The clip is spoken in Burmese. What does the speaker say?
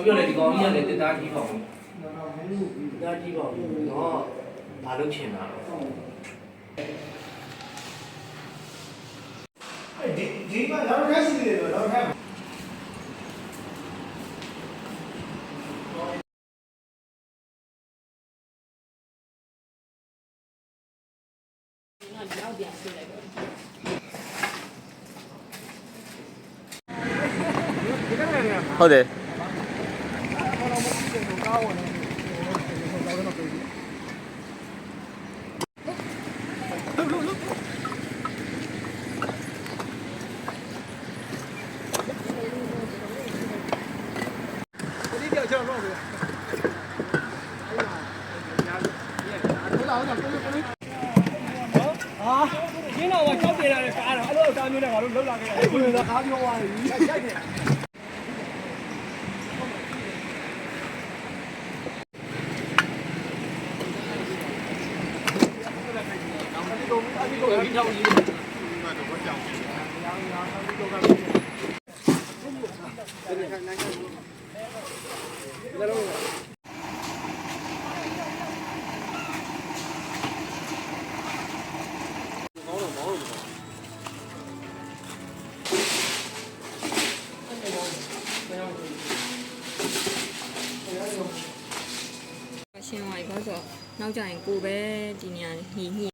ပြီးတော့လေဒီကောင်ကြီးကလည်းတက်သားကြီးပါဘူးတက်သားကြီးပါဘူးတော့ဘာလို့ချင်တာလဲဒီမှာတော့ခိုင်းစီတယ်တော့ခိုင်းဟုတ်တယ်ရင်းတော့ကြောက်တယ်ရတယ်ကားတော့အဲ့လိုအသားမျိုးနဲ့ငါတို့လောက်လာခဲ့တယ်အဲ့လိုကားပြောသွားတယ်ရိုက်တယ်ရှင်းသွားပြီဘာလို့ဆိုတော့နောက်ကျရင်ကိုပဲဒီနေရာညှိ